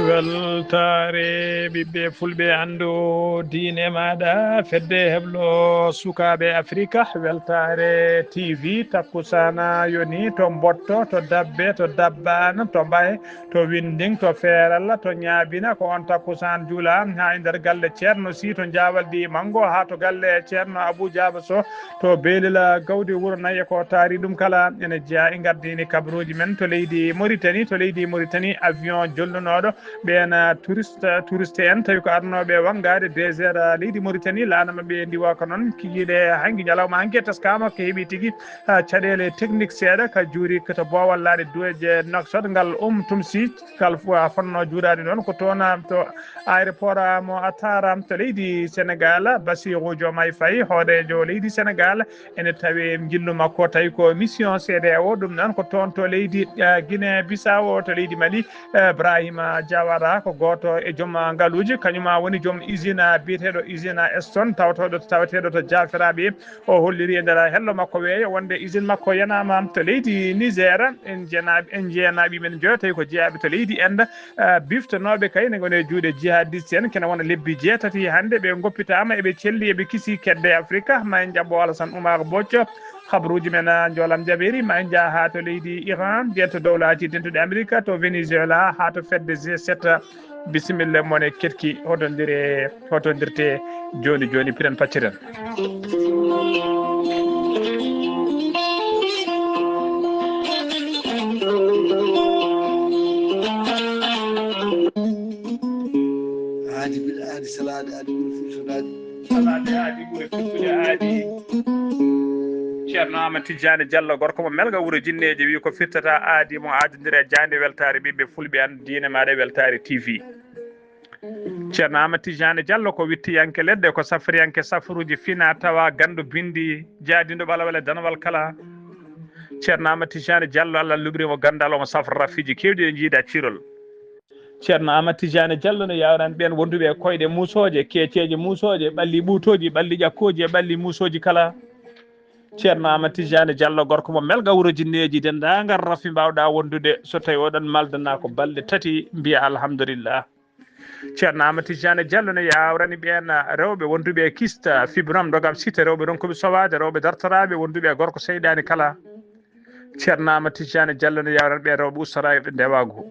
weltare ɓiɓɓe fulɓe andu diine maɗa fedde heblo sukaɓe afrique weltare tv takkusana yoni to botto to dabbe to dabbana to mbay to winding to feeral to ñaabina ko on takkusan juula ha e nder galle ceerno si to jawaldi mango ha to galle ceerno abou diaba so to beelila gawdi wuuro nayi ko taari ɗum kala ene jeeya e gardini kabaruji men to leydi Mauritanie avion jollunoɗo ɓen touriste en tawi ko arnoɓe wangade désert leydi Mauritanie lanama ɓe ndiwa ko noon kijiɗe hanki ñalawma hanki teskama ko heeɓi tigui caɗele technique seeɗa ka juuri koto bowal laaɗe duweje noksod ngal tumsi kal fonno juurade noon ko toon to aéroport mo Attara to leydi Sénégal Bassirou Diomaye Faye hooɗejo leydi Sénégal ene tawi jillu makko tawi ko mission CEDEAO ɗum noon ko toon to leydi Guinée Bissau to leydi Mali Ibrahima Diawara ko goto e joom ngaluji kañuma woni joom usine biyeteɗo usine Eston tawateɗo to Jafiraɓe o holliri e nder hello makko weeyo wonde usine makko yanama to leydi Niger en jeenaɓi men joyo tawi ko jeeyaɓe to leydi Inde biftanoɓe kay ne gone juuɗe jihadiste en kene wona lebbi jeetati hande ɓe goppitama eɓe celli eɓe kiisi kedde Afrique ma en jaɓɓo Alassane Oumar Bocco habaruji men jolam jaɓeri ma en jaa ha to leydi Iran jen to dowlaji dentuɗe Amérique to Venezuela ha to fedde G7 bisimilla mone ketki hotodirte joni joni piren pacciren aadi bil aadi salade aadi ɓuri firtonade salade aadi ɓuri firtude aadi ceerno Amadou Tidiane Diallo gorko mo melga wuuro jinneji wi ko firtata aadi mo aadodiri e jande weltare ɓiɓɓe fulɓe an diine maɗa weltare TV ceerno Amadou Tidiane Diallo ko wittiyanke leɗɗe ko safriyanke safaruji fina tawa gandu bindi jaadindo ɓalawal e danawal kala ceerno Amadou Tidiane Diallo Allah lubrimo gandal omo safra rafiji kewɗi ɗe jiida cirol ceerno Amadou Tidiane Diallo no yawran ɓen wonduɓe e koyɗe musoje keeceje musoje ɓalli ɓuutoji ɓalli ƴakkoji e ɓalli musoji kala ceerno Amadou Tidiane Diallo gorko mo melga wuuro jinneji dendagal rafi mbawɗa wondude so tawi oɗon maldana ko balɗe tati mbiya alhamdulillah ceerno Amadou Tidiane Diallo no yawrani ɓen rewɓe wonduɓe e kista fibrom dogam site rewɓe ronkuɓe sowade rewɓe dartoraɓe wonduɓe e gorko seyɗani kala ceerno Amadou Tidiane Diallo no yawrani ɓen rewɓe ustara ɓe ndewago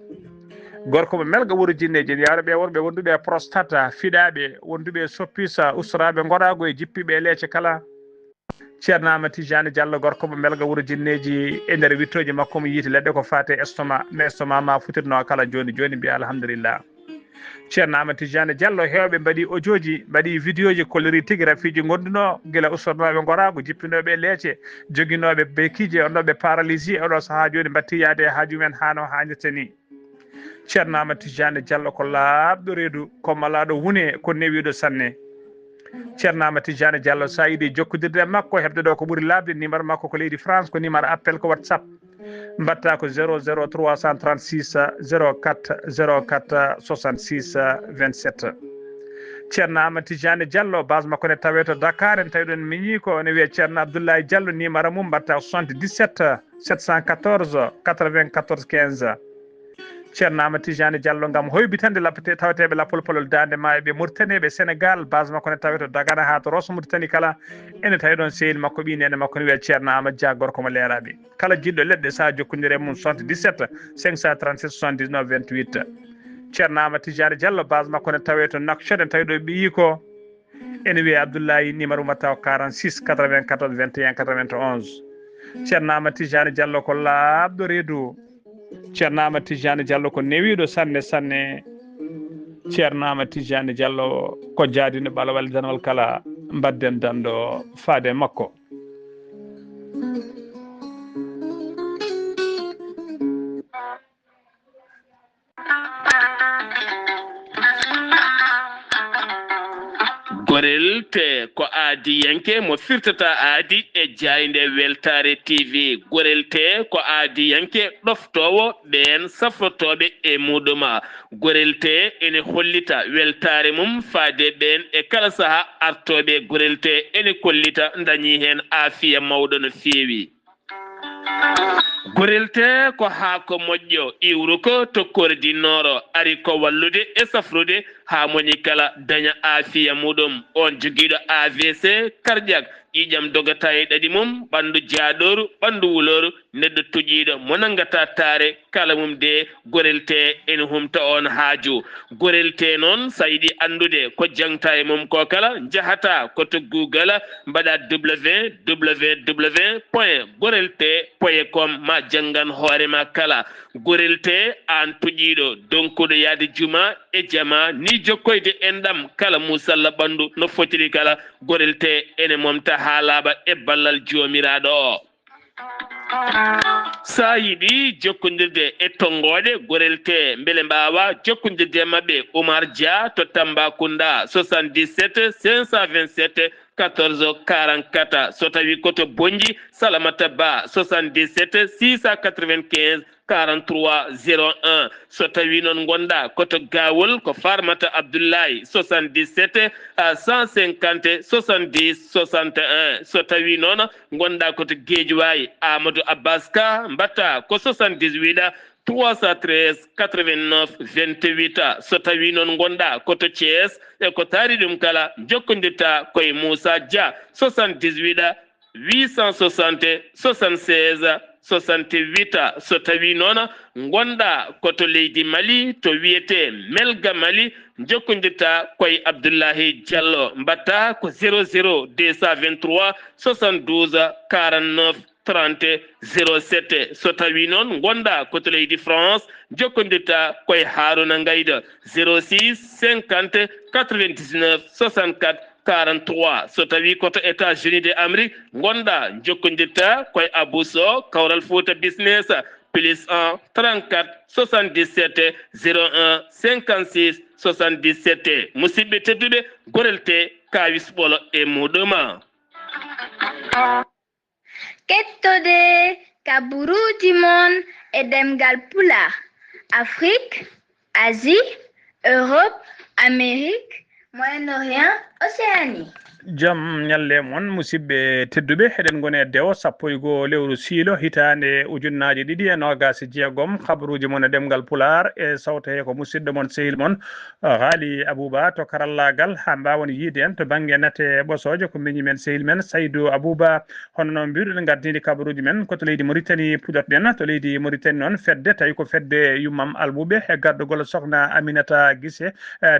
gorko mo melga wuuro jinneji ne yawra ɓe wonɓe wonduɓe e prostate fiɗaɓe wonduɓe e soppisa ustaraɓe goɗago e jippiɓe e leece kala ceerno Amadou Tidiane Diallo gorko mo melga wuuro jinneji e nder wittoji makko mo yiiti leɗɗe ko fate estomac no estomac ma futirno kala joni joni mbiya alhamdulillah ceerno Amadou Tidiane Diallo hewɓe mbaɗi audio ji mbaɗi vidéo ji kollori tigui rafiji gonduno guila ustornoɓe gorago jippinoɓe leece joguinoɓe bekije onnoɓe paralysie oɗo saaha joni batti yaade haaju men hano hannirta ni ceerno Amadou Tidiane Diallo ko laaɓɗo reedu kommalaɗo wune ko newiɗo sanne ceerno Amadou Tidiane Diallo sa yiiɗi jokkodirde makko hebde ɗo ko ɓuuri labde numéro makko ko leydi France ko numéro appel ko WhatsApp mbatta ko 00 336 04 04 66 27 ceerno Amadou Tidiane Diallo base makko ne tawe to Dakar en tawi ɗon miñi ko ne wiye ceerno Abdoulaye Diallo numéro mum mbatta 77 714 94 15 ceerno Amadou Tidiane Diallo gam hoybitande tawateɓe lappolpolol dande ma ɓe Mauritanie ɓe Sénégal base makko ne tawe to Dagana ha to Rosso Mauritanie kala ene tawi ɗon sehil makko ɓinene makko ne wiye ceerno Amadou Dia gorko mo leeraɓe kala jiɗɗo leɗɗe sa jokkodire mum 77 537 79 28 ceerno Amadou Tidiane Diallo base makko ne tawe to Nouakchott en tawi ɗo ɓiyi ko ene wiye Abdoulaye numéro mbatta 46 94 21 91 ceerno Amadou Tidiane Diallo ko laaɓɗo reedu ceerno Amadou Tidiane Diallo ko newiɗo sanne sanne ceerno Amadou Tidiane Diallo ko jaadino ɓalawal danawal kala mbadden danɗo faade makko gorel te ko aadi yanke mo firtata aadi e jayde weltare TV gorel te ko aadi yanke ɗoftowo ɓen safrotoɓe e muɗuma gorel te ene hollita weltare mum faade ɓen e kala saaha artoɓe gorel te ene kollita dañi hen aafiya mawɗo no feewi gorelte ko haako moƴƴo iwru ko tokkorde noro ari ko wallude e safrude ha moni kala daña aafiya muɗum on jogiiɗo AVC cardiaque ƴiƴam dogata e ɗaɗi mum ɓandu jaaɗoru ɓandu wuloru neɗɗo tuƴiɗo mo nangata taare kala mum de gorelte ene humta on haaju gorelte noon sa yiɗi andude ko jangta e mum ko kala jahata koto Google mbaɗa www.gorelte.com ma jangan hoorema kala gorelte an tuƴiɗo donkuɗo yaade juma e jama ni jokkoyde enɗam kala musalla ɓandu no fotiri kala gorelte ene momta ha laaɓa e ballal jomiraɗo o sa yiɗi jokkodirde e tongoɗe gorelte beele mbawa jokkodirde mabɓe Oumar Dia to Tambacounda 77 527 14 44 so tawi koto Bonji Salamata Ba 77 695 43 01 so tawi noon gonda koto Gawol ko Farmata Abdoulaye 77 150 70 61 so tawi noon gonda koto Guédiawaye Amadou Abbas Ka mbatta ko 78 313 89 28 so tawi noon gonda koto Thiès e ko taari ɗum kala jokkodirta koye Moussa Dia 78 860 76 68 so tawi noon gonda koto leydi Mali to wiyete Melga Mali jokkodirta koye Abdoulahi Diallo mbatta ko 00 223 72 49 30 07 so tawi noon gonda koto leydi France jokkodirta koye Haruna Ngayda 06 50 99 64 43 so tawi koto États-Unis d'Amérique gonda jokkodirta koye Abousso Kawral Fouta Business plus 1 34 77 01 56 77 musidɓe tedduɓe gorelte kawis ɓolo e muɗuma kettode kaburuji mon e demgal pulaar Afrique, Asie, Europe, Amérique, Moyen-Orient, Océanie. Jam nyalle mon musidɓe tedduɓe heɗen goni e dewo sappo e goo lewru siilo hitande ujunnaje ɗiɗi e nogas jeegom kabaruji mon e ɗemgal pular e sawta he ko musidɗo mon sehil mon haali Abouba to karallagal ha mbawon yiide en to banggue nate ɓosoje ko miñi men sehil men Saydou Abouba hono noon mbiruɗen gardidi kabaruji men koto leydi Mauritanie puɗotoɗen to leydi Mauritanie noon fedde tawi ko fedde yummam almuɓe e gardugol sokhna Aminata Guissé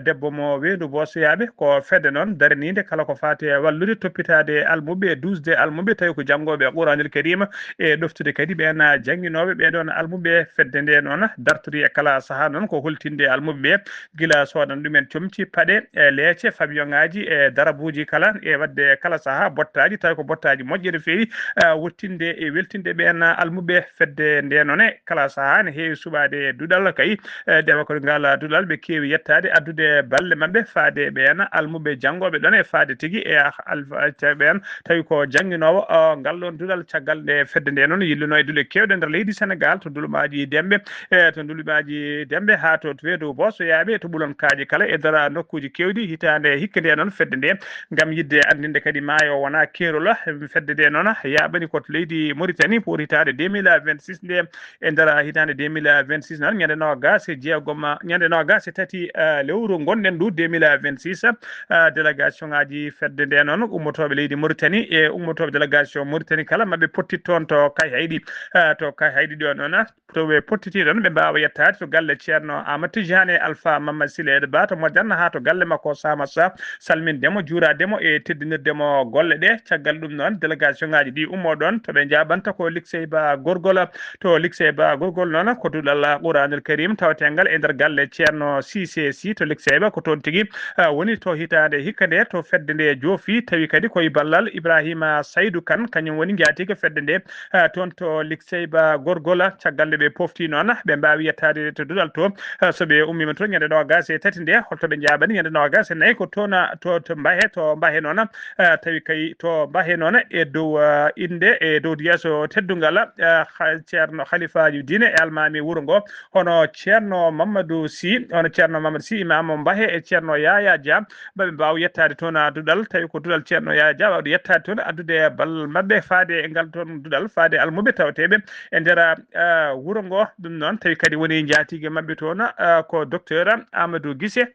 debbo mo weedu bosoyaɓe ko fedde noon daranide kala ko fate wallude toppitade almuɓe 12 almuɓe tawi ko janggoɓe Qouranil Karima e ɗoftude kadi ɓen jangguinoɓe ɓeɗon almuɓe fedde nde noon dartori e kala saaha noon ko holtinde almuɓe guila sodan ɗumen comci paɗe e leece fabion ngaji e darabuji kala e wadde kala saaha bottaji tawi ko bottaji moƴƴere feewi wottinde e weltinde ɓen almuɓe fedde nde noon e kala saaha ne heewi suɓade duɗal kay dewa ko ngal duɗal ɓe keewi yettade addude balle mabɓe faade ɓen almuɓe janggoɓe ɗon e faade tigui e alfa ɓen tawi ko jangguinowo ngal ɗon duɗal caggal nde fedde nde noon yilluno e duule kewɗe nder leydi Sénégal to dulumaji demɓe e to dulumaji demɓe ha to weedu bosoyaɓe to ɓuulon kaaji kala e dara nokkuji kewɗi hitande hikka nde noon fedde nde gam yidde andinde kadi maayo wona keerol fedde nde noon yaɓani koto leydi Mauritanie pour hitande 2026 nde e nder hitande 2026 noon ñande nogas e jeegom ñande nogas e tati lewru gonɗen ndu 2026 délégation ngaji fedde nde noon ummotoɓe leydi Mauritanie e ummotoɓe délégation Mauritanie kala maɓe pottit toon to kay hayɗi ɗo noon to ɓe pottiti ɗon ɓe mbawa yettade to galle ceerno Amadou Tidiane Alpha Mamadou Silede Ba to Modane ha to galle makko Sama Sa salmindemo juurademo e teddinirdemo golle ɗe caggal ɗum noon délégation ngaji ɗi ummo ɗon to ɓe jabanta ko Lixey Ba Gorgol to Lixey Ba Gorgol noon ko duɗal Qouranul Karim tawatengal e nder galle ceerno Cissé Sy to Lixey Ba ko toon tigui woni to hitande hikka nde to fedde nde joofi tawi kadi koye ballal Ibrahima Saydou Kane kañum woni jatigue fedde nde toon to Lixey Ba Gorgol caggal nde ɓe pofti noon ɓe mbawi yettade to duɗal to so ɓe ummima to ñande nogas e tati nde holto ɓe jaɓani ñande nogas e nayyi ko toon to Mbahe noon tawi kay to Mbahe noon e dow inde e dow yesso teddugal ceerno khalifaji diine e almami wuuro ngo hono ceerno Mamadou Sy imam Mbahe e ceerno Yaya Dia baɓe mbaw yettade toon dudal tawi ko dudal ceerno Yaya Dia wawde yettade toon addude ballal mabɓe faade e ngal toon dudal faade almuɓe tawateɓe e nder wuuro ngo ɗum noon tawi kadi woni jatigue mabɓe toon ko docteur Amadou Guissé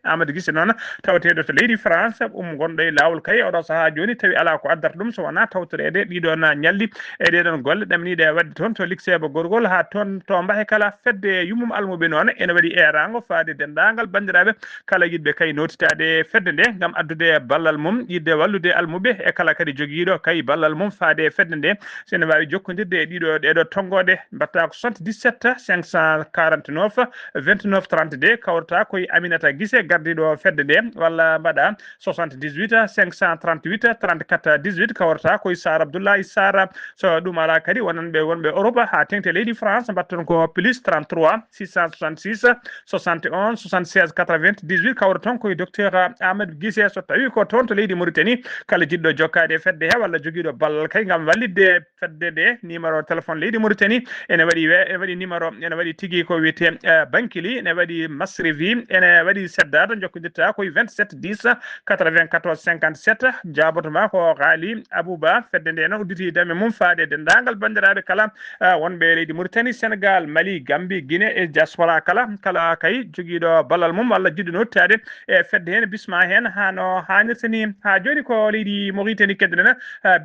noon tawateɗo to leydi France gonɗo e lawol kay oɗo saaha joni tawi ala ko addata ɗum so wona tawtorede ɗiɗon ñalli e ɗeɗon golle ɗaminiɗe wadde toon to liksebe gorgol ha toon to mbahe kala fedde yummum almuɓe noon ene waɗi erago faade dendagal bandiraɓe kala yidɓe kay notitade fedde nde gam addude ballal mum yidde wallude almuɓe e kala kadi joguiɗo kay ballal mum faade fedde nde sene wawi jokkodirde e ɗeɗo tonggode mbatta ko 77 549 29 32 kawrata koye Aminata Guissé gardiɗo fedde nde walla mbaɗa 78 538 34 18 kawrata koye Sara Abdoulaye Sara so ɗum ala kadi wonɓe Europe ha tengte leydi France mbatton ko plus 33 666 71 76 98 kawra toon koye docteur Amadou Guissé so tawi ko toon to leydi Mauritanie kala jiɗɗo jokkade fedde he walla joguiɗo ballal kay gam wallidde fedde nde numéro téléphone leydi Mauritanie ene waɗi numéro ene waɗi tigui ko wiyete Bankili ene waɗi Masrivi ene waɗi seddata jokkodirta koye 27 10 94 57 jabotoma ko Ghali Abouba fedde nde noon udditi dame mum faade dendagal bandiraɓe kala wonɓe leydi Mauritanie Sénégal Mali Gambie Guinée e diaspora kala kay joguiɗo ballal mum walla jiɗɗo nottade e fedde hen bisma hen hano hannirta ni ha joni ko leydi Mauritanie keddoɗen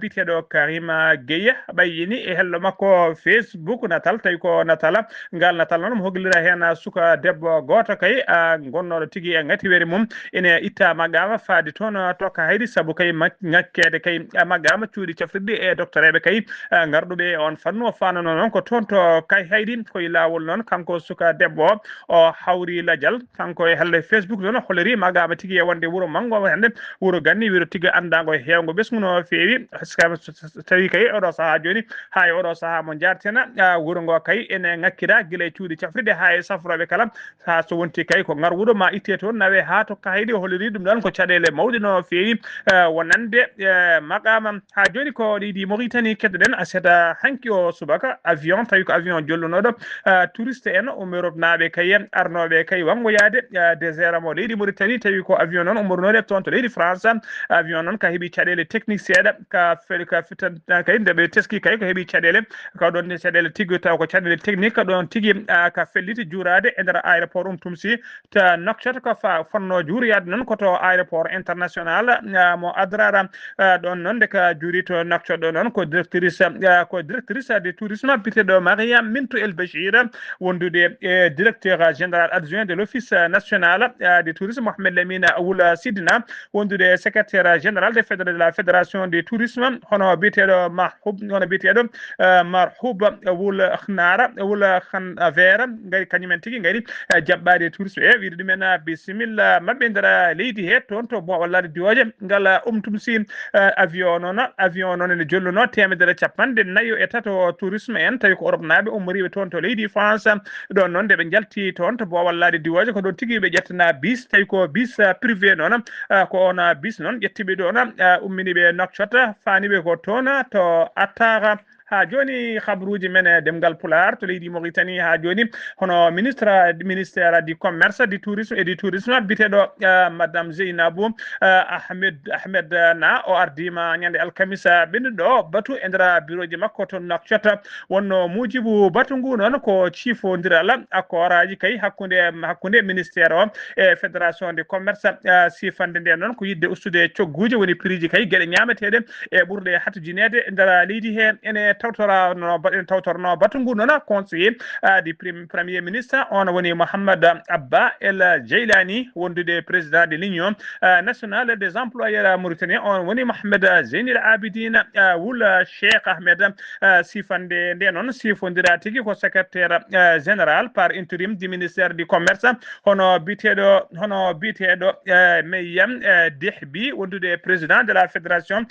biteɗo Karima Gueye ɓayyini e hello makko Facebook natal tawi ko natala ngal natal noon mo hoglira hen suka debbo goto kay gonnoɗo tigui e ngatiwere mum ene itta maggama faade toon tokka haydi saabu kay ngakkede kay maggama cuuɗi cafrirde e docteur eɓe kay garɗuɓe on fannu o fanano noon ko toon to kay haydi koye lawol noon kanko suka debbo o hawri ladial kanko e helle Facebook noon holliri maggama tigui e wonde wuuro manggo hande wuuro ganni wiiro tigui andago hewgo ɓesgu no fewi tawi kay oɗo saaha joni ha e oɗo saaha mo jartena wuuro ngo kay ene ngakkira guila e cuuɗi cafrirde ha e safroɓe kala ha so wonti kay ko ngar wuuro ma itte toon nawe ha tokka haydi holliri ɗum ɗon ko caɗele mawɗe no fewi wonande maqama ha joni ko leydi Mauritanie keddoɗen aseta hanki o subaka avion tawi ko avion jollunoɗo touriste en Europe naɓe kay arnoɓe kay wangoyade désert mo leydi Mauritanie tawi ko avion noon umornode toon to leydi France avion noon ka heeɓi caɗele technique seeɗa ka fitan kay ndeɓe teski kay ko heeɓi caɗele ka ɗon caɗele tigui taw ko caɗele technique ɗon tigui ka felliti juurade e nder aéroport Tumsi ta Nouakchott ko fonno juuriyade noon koto aéroport international mo Adrara ɗon noon nde ka juuri to Nouakchott ɗo noon ko directrice de tourisme biteɗo Maria Mintou El Bachir wondude directeur général adjoint de l'office national du tourisme Mohamed Lamine Awoul Sidina wondude secrétaire général de la fédération du tourisme hono biteɗo Marhoub Awoul Khnara Awoul Khanvera gari kañumen tigui gari jaɓɓade tourisme e wiide ɗumen bisimilla mabɓe nder leydi he toon to bo wallade diwoje ngal Tumsi avion noon ene jolluno 154 tourisme en tawi ko Europe naɓe ummoriɓe toon to leydi France ɗon noon nde ɓe jalti toon to bo wallade diwoje ko ɗon tigui ɓe ƴettana bis tawi ko bis privé noon ko on bis noon ƴettiɓe ɗon umminiɓe Nouakchott faniɓe ko toon to Attara ha joni habruji men demgal pular to leydi Mauritanie ha joni hono ministère du commerce du tourisme et du tourisme biteɗo madame Zeynabou Ahmed na o ardima ñande alkamisa ɓennuɗo batu e nder bureau ji makko to Nouakchott wonno mujibu batu ngu noon ko ciifodiral accord aji kay hakkude ministère o e fédération du commerce sifande nde noon ko yidde ustude cogguji woni prix ji kay gueɗe ñameteɗe e ɓurde hattojinede e nder leydi he ene tawtorno batu ngu noon conseiller du premier ministre on woni Mohamed Abba El Jeylani wondude président de l'union nationale des employeurs mauritaniens on woni Mohamed Zeynil Abidine Wul Cheikh Ahmed sifande nde noon sifodira tigui ko secrétaire général par intérim du ministère du commerce hono biteɗo Meyyam Dehbi wondude président de la fédération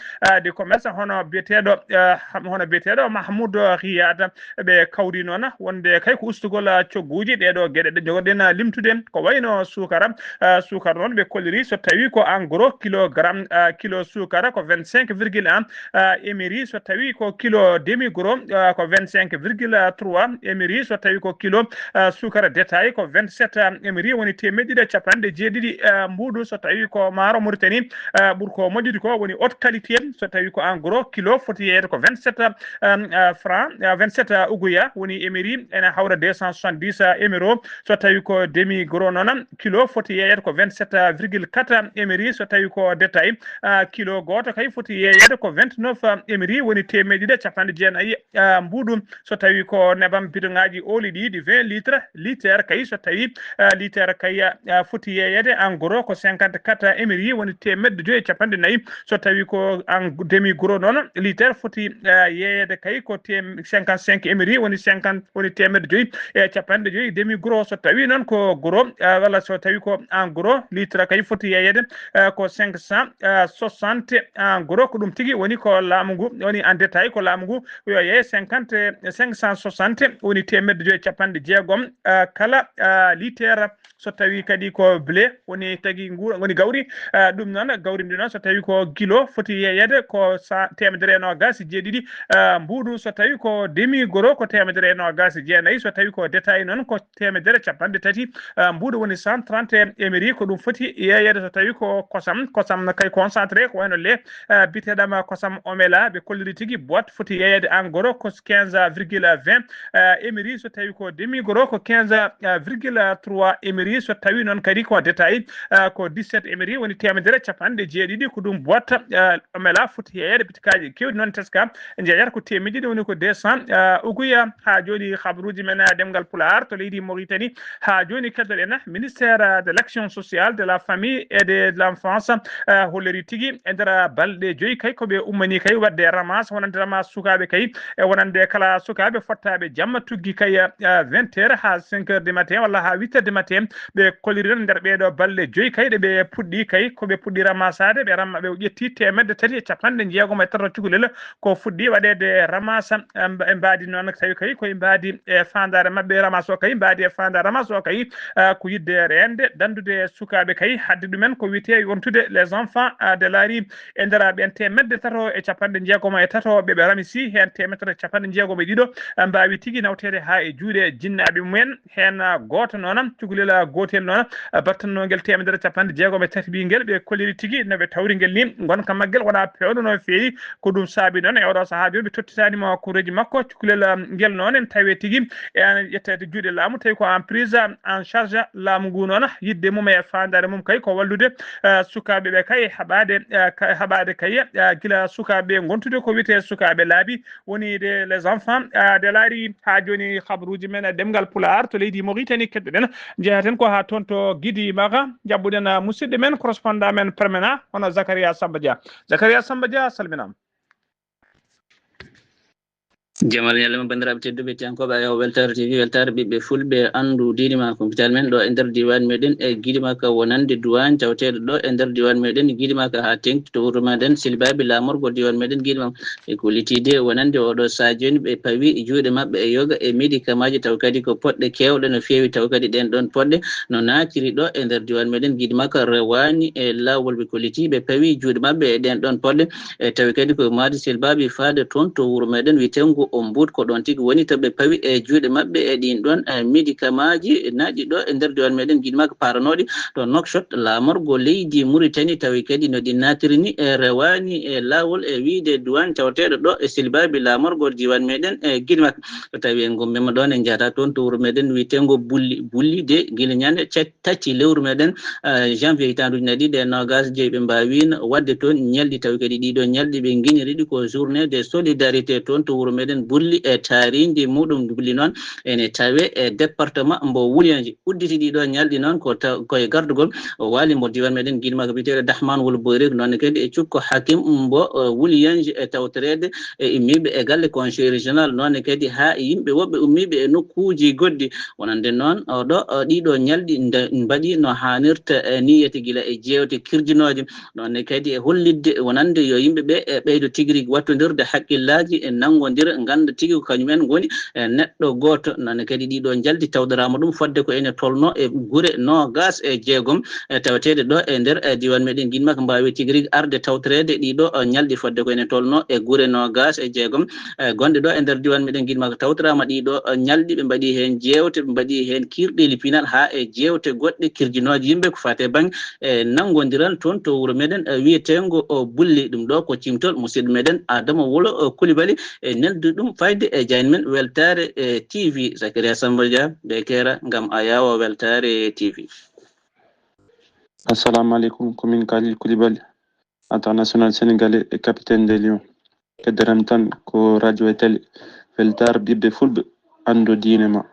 du commerce hono biteɗo ɗo Mahmoud Riyad ɓe kawri noon wonde kay ko ustugol cogguji ɗeɗo gueɗe ɗe jogoɗen limtude ko wayno sukara sukara noon ɓe kolliri so tawi ko en gros kilogramme kilo sukara ko 25,1 émiri so tawi ko kilo demi gros ko 25,3 émiri so tawi ko kilo sukara détail ko 27 émiri woni temedde capanɗe jeeɗiɗi mbuɗu so tawi ko maaro Mauritanie ɓuuri ko moƴƴude ko woni haute qualité so tawi ko en gros kilo foti yeyde ko 27 francs 27 ouguiya woni émiri ene hawra 270 émiro so tawi ko demi gros noon kilo foti yeyede ko 27,4 émiri so tawi ko détail kilo goto kay foti yeyede ko 29 émiri woni temedde capanɗe jeenayyi mbuɗu so tawi ko nebam bidongaji oli ɗi 20 litre kay so tawi litre kay foti yeyede en gros ko 54 émiri woni temedde joyi capanɗe nayyi so tawi ko en demi gros noon litre foti yeyede kay ko 55 émiri woni 50 woni temedde joyi e capanɗe joyi demi gros so tawi noon ko gros walla so tawi ko en gros litre kay foti yeyede ko 560 en gros ko ɗum tigui woni ko laamu ngu woni en détail ko laamu ngu yo yeeye 560 woni temedde joyi capanɗe jeegom kala litre so tawi kadi ko blé woni tagui woni gawri ɗum noon gawri ndi noon so tawi ko kilo foti yeyede ko 120 mbuɗu so tawi ko demi gros ko 120 so tawi ko détail noon ko 130 mbuɗu woni 130 émiri ko ɗum foti yeyede so tawi ko kosam kay concentré ko wayno le biteɗam kosam omela ɓe kolliri tigui boîte foti yeyede en gros ko 15,20 émiri so tawi ko demi gros ko 15,3 émiri so tawi noon kadi ko détail ko 17 émiri woni temedere capanɗe jeeɗiɗi ko ɗum boîte omela foti yeyede bitikaji kewɗi noon teska jeeyata ko temedde woni ko 200 ouguiya ha joni habaruji men demgal Pulaar to leydi Mauritanie ha joni keddoɗen ministère de l'action sociale de la famille et de l'enfance holliri tigui e nder balɗe joyi kay koɓe ummani kay wadde ramas wonande ramas sukaɓe kay e wonande kala sukaɓe fottaɓe jamma tuggi kay 20 heures ha 5 heures du matin walla ha 8 heures du matin ɓe kolliri ɗon nder ɓeɗo balɗe joyi kay ɗe ɓe puɗɗi kay koɓe puɗɗi ramasade ɓe ƴetti 360 cukalel ko fuɗɗi waɗede ramasa e mbadi noon tawi kay koye mbadi e fandare mabɓe ramas o kay mbadi e fandare ramas o kay ko yidde rende dandude sukaɓe kay hadde ɗumen ko wiyete wontude les enfants de laari e nder ɓen temedde tato e capanɗe jeegom e tato ɓeɓe ramisi hen temedere capanɗe jeegom e ɗiɗo mbawi tigui nawtede ha e juuɗe jinnaɓe mumen hen goto noon cukalel gotel noon battannogel temedere capanɗe jeegom e tati ɓinguel ɓe kolliri tigui noɓe tawri ngel ni gonka magguel wona pewɗo no feewi ko ɗum saabi noon e oɗo saaha joni ɓe tottitanimo kureji makko cukalel ngel noon en tawi tigui en ƴettede juuɗe laamu tawi ko en prise en charge laamu ngu noon yidde mum e fandare mum kay ko wallude sukaɓeɓe kay haɓade kay guila sukaɓe gontude ko wiyete sukaɓe laabi woni les enfants de laari ha joni habaruji men demgal Pulaar to leydi Mauritanie keddoɗen jeeyaten ko ha toon to Guidi Maga jabbuɗen musidɗo men correspondant men permanent hono Zacharia Samba Dia salminama. jamal ñalema bandiraɓe tedduɓe tiyankoɓe ayo weltare tv weltare ɓiɓɓe fulɓe andu dinima compital men ɗo e nder diwan meɗen e guiɗimaka wonande duwan tawteɗo ɗo e nder diwan meɗen guiɗimaka ha tengti to wuuro meɗen silbaɓe lamorgo diwan meɗen guiɗima e kollitide wonande oɗo sa joni ɓe pawi juuɗe mabɓe e yoga e médicament taw kadi ko poɗɗe kewɗe no fewi taw kadi ɗen ɗon poɗɗe no natiri ɗo e nder diwan meɗen guiɗimaka rewani e lawol ɓe kolliti ɓe pawi juuɗe mabɓe e ɗen ɗon poɗɗe e tawi kadi ko madi silbaɓe faade toon to wuuro meɗen witengo o mbut ko ɗon tigi woni to ɓe pawi e juuɗe mabɓe e ɗin ɗon médicament ji naaɗi ɗo e nder diwan meɗen guiɗimaka paranoɗi to Nouakchott lamorgo leydi Mauritanie tawi kadi no ɗi natirini e rewani e lawol e wiide duwan tawteɗo ɗo e silbaɓe lamorgo diwan meɗen e guiɗimaka to tawi en gommima ɗon en jahata toon to wuuro meɗen witengo bulli de guila ñande tati lewru meɗen janvier hitanduji naɗiɗi e nogas jeeyi ɓe mbawino wadde toon ñalɗi tawi kadi ɗiɗo ñalɗi ɓe guiniriɗi ko journée de solidarité toon to wuuro meɗen bulli e taaridi muɗum bulli noon ene tawe e département mbo Woulianji udditi ɗiɗo ñalɗi noon koye gardugol o waali mbo diwan meɗen guiɗimaka biteɗo Dahman wol Boyrik noon kadi e cukko hakim mbo Woulianji e tawtorede e immiɓe e galle conseil régional noon kadi ha yimɓe woɓɓe ummiɓe e nokkuji goɗɗi wonande noon oɗo ɗiɗo ñalɗi mbaɗi no hannirta niyete guila e jewte kirjinoje noon kadi e hollidde wonande yo yimɓeɓe e ɓeydo tigui rigui wattodirde haqqillaji e nangodir ganda tigi ko kañumen goni neɗɗo goto nane kadi ɗiɗo jaldi tawdarama ɗum fodde ko ene tolno e gure nogas e jeegom tawetede ɗo e nder diwan meɗen guinma ko mbawi tigui rigui arde tawtorede ɗiɗo ñalɗi fodde ko ene tolno e gure nogas e jeegom gonɗe ɗo e nder diwan meɗen guinma ko tawtorama ɗiɗo ñalɗi ɓe mbaɗi hen jewte ɓe mbaɗi hen kirɗeli pinal ha e jewte goɗɗe kirjinoje yimɓe ko fate banggue nanggodiral toon to wuuro meɗen wiyetengo bulli ɗum ɗo ko cimtol musidɗo meɗen Adama Wolo Coulibaly e neldu ɗum fayde e jayne men Weltare TV Zakaria Samba Dia ɓe kera gam a yawa Weltare TV. Assalamu alaikum, commune Khalil Coulibaly, international sénégalais et capitaine des Lions. Kedderam tan ko radio e télé Weltare ɓiɓɓe fulɓe ando diine ma.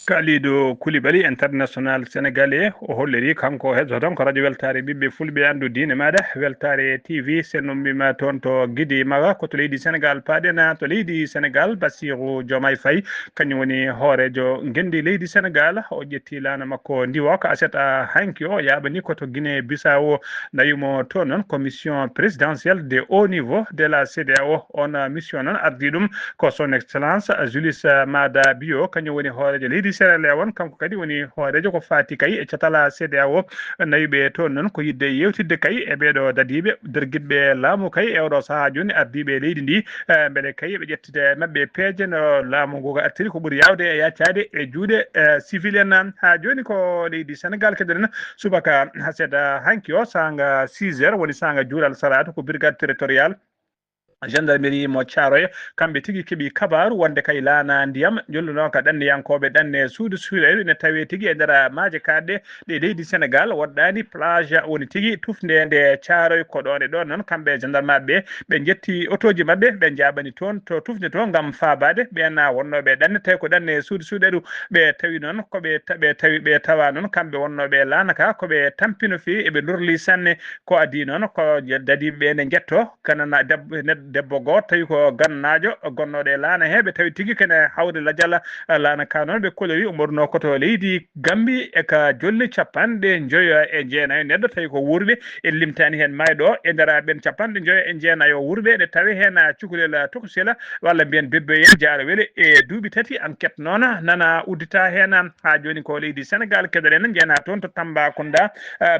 Kalidou Coulibaly international sénégalais o holliri kanko heddo ton ko radio Weltare ɓiɓɓe fulɓe andu diine maɗa Weltare TV sennombima toon to guidi maga ko to leydi Sénégal paɗena to leydi Sénégal Bassirou Diomaye Faye kañum woni hoorejo gendi leydi Sénégal o ƴetti lana makko ndiwo ko aseta hanki o yaɓani koto Guinée Bissau dayumo toon noon commission présidentielle de haut niveau de la CEDEAO on mission noon ardi ɗum ko son excellence Julius Maada Bio kañum woni hoorejo leydi Sierra Leone kanko kadi woni hoorejo ko fati kay e catala CEDEAO nayiɓe toon noon ko yidde yewtidde kay e ɓeɗo dadiɓe derguiɗɓe laamu kay e oɗo saaha joni ardiɓe leydi ndi beele kay ɓe ƴettide mabɓe peeje no laamu ngu artiri ko ɓuuri yawde e yaccade e juuɗe civil en ha joni ko leydi Sénégal keɗen subaka haseeda hanki o sanga 6 heures woni sanga juural salatu ko brigade territorial gendarmerie mo Thiaroye kamɓe tigui keeɓi kabaru wonde kay laana ndiyam jolluno ko ɗanniyankoɓe ɗanne suudu suuɗeɗo ne tawe tigui e nder maaje kaɗɗe ɗe leydi Sénégal woɗɗani plage woni tigui tufde nde Thiaroye ko ɗon e ɗon noon kamɓe gendarme ɓe jetti otoji mabɓe ɓe jaɓani toon to tufde to gam fabade ɓen wonnoɓe ɗanne tawi ko ɗanne suudu suuɗeɗo ɓe tawi noon ɓe tawa noon kamɓe wonnoɓe laanaka koɓe tampino fewi eɓe lorli sanne ko adi noon ko dadiɓe ne jetto kanana debbo goto tawi ko gannajo gonnoɗo e laana heɓe tawi tigui kene hawde ladial laana ka noon ɓe kolori umorno koto leydi Gambie e ka jolli 59 neɗɗo tawi ko wuurɓe en limtani hen mayɗo e nder ɓen 59 wuurɓe ɗe tawi hen cukalel tokosela walla mbiyen bebbeyen jaara weele e duuɓi tati enquête noon nana uddita hen ha joni ko leydi Sénégal keɗoɗen jeena toon to Tambacounda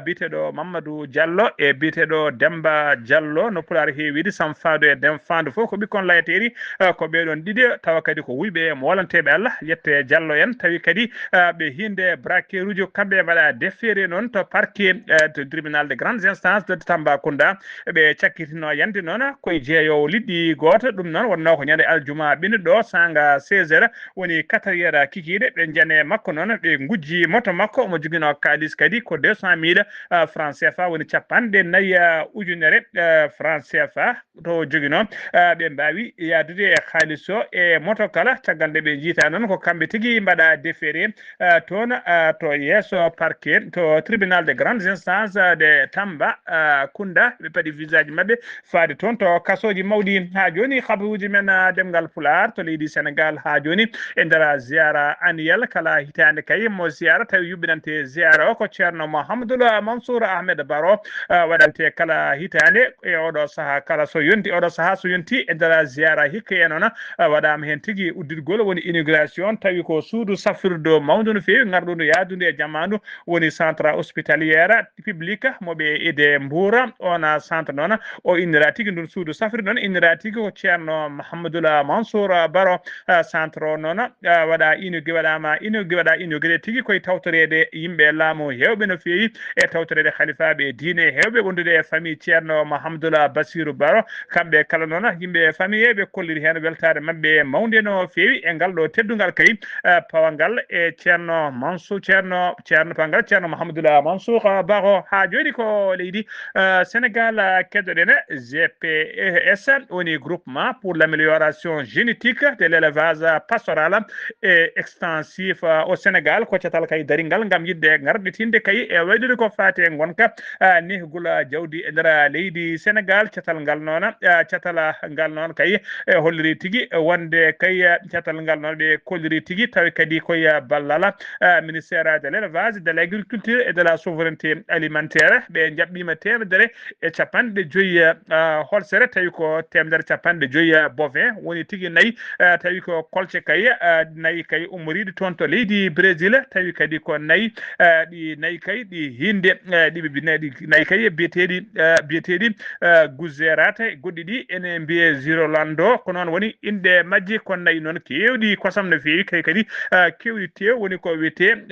biteɗo Mamadou Diallo e biteɗo Demba Diallo no Pulaar heewide sam faado e dem fandu fof ko ɓikkon layateri ko ɓeɗon ɗiɗi tawa kadi ko wuyɓe mo walanteɓe Allah yette Diallo en tawi kadi ɓe hinde braquer uji kamɓe mbaɗa déféré noon to parquet to tribunal de grandes instances de Tambacounda ɓe cakkitino yande noon koye jeeyowo liɗɗi goto ɗum noon wonno ko ñande aljuma ɓennuɗo sanga 16 heures woni 4 heures kikiɗe ɓe jane makko noon ɓe gujji moto makko omo joguino kalis kadi ko 200 000 francs CFA woni 400.000 francs CFA to joguino ɓe mbawi yadude e halis o e moto kala caggal nde ɓe jiita noon ko kamɓe tigui mbaɗa déféré toon to yesso parquet to tribunal de grandes instances de Tambacounda ɓe paɗi visage mabɓe faade toon to kasoji mawɗi ha joni habaruji men demgal Pulaar to leydi Sénégal ha joni e nder ziyara annuel kala hitande kay mo ziyara tawi yuɓɓinante ziyara o ko ceerno Mouhamadoul Mansour Ahmed Baro waɗante kala hitande e oɗo saaha kala so yonti oɗo saaha so yonti e nder ziyara hikka e noon waɗama hen tigui uddirgol woni inauguration tawi ko suudu safrirde mawdu no fewi garɗude yadude e jamanu woni centre hospitalière public moɓe ide Mbour on centre noon o innira tigui ndun suudu safrirde noon innira tigui ko ceerno Mouhamadoul Mansour Baro centre o noon waɗa inauguré tigui koye tawtorede yimɓe laamu hewɓe no fewi e tawtorede khalifaɓe diine hewɓe wondude e famille ceerno Mouhamadoul Bassirou Baro kamɓe kala noon yimɓe famille ɓe kolliri hen weltare mabɓe mawde no fewi e ngal ɗo teddugal kay pawangal e ceerno pawangal ceerno Mouhamadoul Mansour Baro ha joni ko leydi Sénégal keɗoɗen GPS woni groupement pour l'amélioration génétique de l'élevage pastoral et extensif au Sénégal ko catal kay daringal gam yidde garɗitinde kay e waydude ko fate gonka nehgula jawdi e nder leydi Sénégal catal ngal noon catala ngal non kay holliri tigi wonde kay catal ngal non be kolliri tigi tawi kadi koye ballala ministère de l'élevage de l'agriculture et de la souveraineté alimentaire be jabbima temedere e capanɗe joyi holsere tawi ko temedere capanɗe joyi bovin woni tigi nayi tawi ko kolce kay nayi kay umriɗi toon to leydi Brésil tawi kadi ko nayi ɗi nayi kay ɗi hinde ɗi nayi kay biyeteɗi guzerate goɗɗi ɗi ene mbiye Zirolando ko noon woni inde majji ko nayi noon kewɗi kosam no fewi kay kadi kewɗi tew woni ko wiyete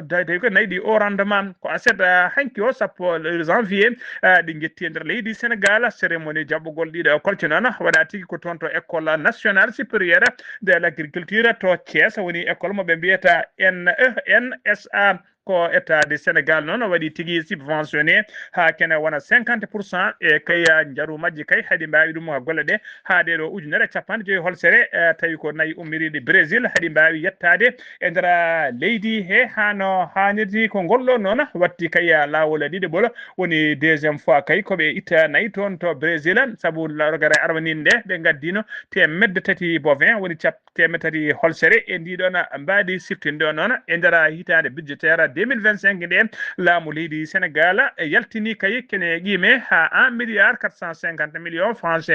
tawi ko nayi ɗi au rendement ko aset hanki o sappo janvier ɗi jetti e nder leydi Sénégal cérémonie jaɓɓugol ɗiɗo kolce noon waɗa tigui ko toon to école nationale supérieure de l'agriculture to Thiès woni école mo ɓe mbiyata NSA ko état du Sénégal noon waɗi tigui subventionné ha kene wona 50% e kay jaru majji kay haɗi mbawi ɗum golle ɗe ha ɗe ɗo ujunere capanɗe joyi holsere tawi ko nayi ummiriɗe Brésil haɗi mbawi yettade e nder leydi he hano hannirdi ko golɗo noon watti kay lawol ɗiɗi woni deuxiéme fois kay koɓe itta nayi toon to Brésil saabu rogare arwaninde ɓe gaddino temedde tati bovin woni temedde tati holsere e ndiɗon mbaɗi siftinde o noon e nder hitande budgétaire 2025 nde laamu leydi Sénégal yaltini kay kene qime ha 1 milliard 450 millions francs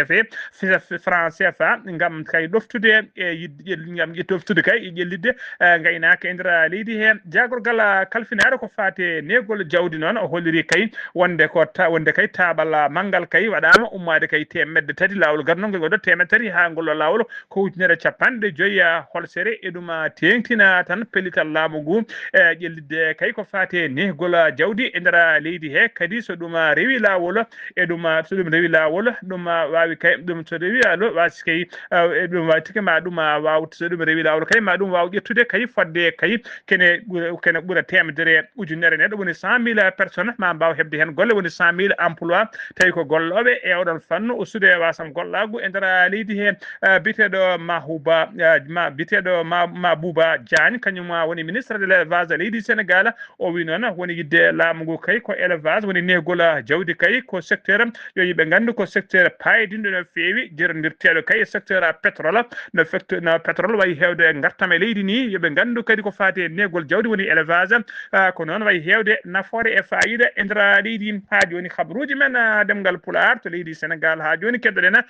CFA ngam kay ɗoftude e ngam ɗoftude kay e ƴellidde gaynaka e nder leydi he jagorgal kalfinare ko fate negol jawdi noon o holliri kay wonde kay tabal mangal kay waɗama ummade kay temedde tati lawol garnogol goɗo temedde tati ha ngol lawol ko ujunere capanɗe joyi holsere e ɗum tengtina tan pellital laamu ngu e ƴellidde kay ko fate negol jawdi e nder leydi he kadi so ɗum rewi lawol e ɗum so ɗum rewi lawol ɗum wawi kay ɗum so rewi wasi kay ɗum tigi ma ɗum waw so ɗum rewi lawol kay ma ɗum waw ƴettude kay fodde kay kene ɓuura temedere ujunere neɗɗo woni 100.000 personnes ma mbaw hebde hen golle woni 100.000 emploi tawi ko golloɓe e oɗon fannu ustude wasam gollagu e nder leydi he biteɗo biteɗo Mabouba Diagne kañum woni ministre de l'élevage leydi Sénégal o wi noon woni yidde laamu ngu kay ko élevage woni negol jawdi kay ko secteur yo yimɓe gandu ko secteur paydinɗo no fewi jerodirteɗo kay secteur pétrole no pétrole wayi hewde gartama leydi ni yoɓe gandu kadi ko fati negol jawdi woni élevage ko noon wayi hewde nafoore e fayida e nder leydi ha joni habruji men demgal Pulaar to leydi Sénégal ha joni keddoɗen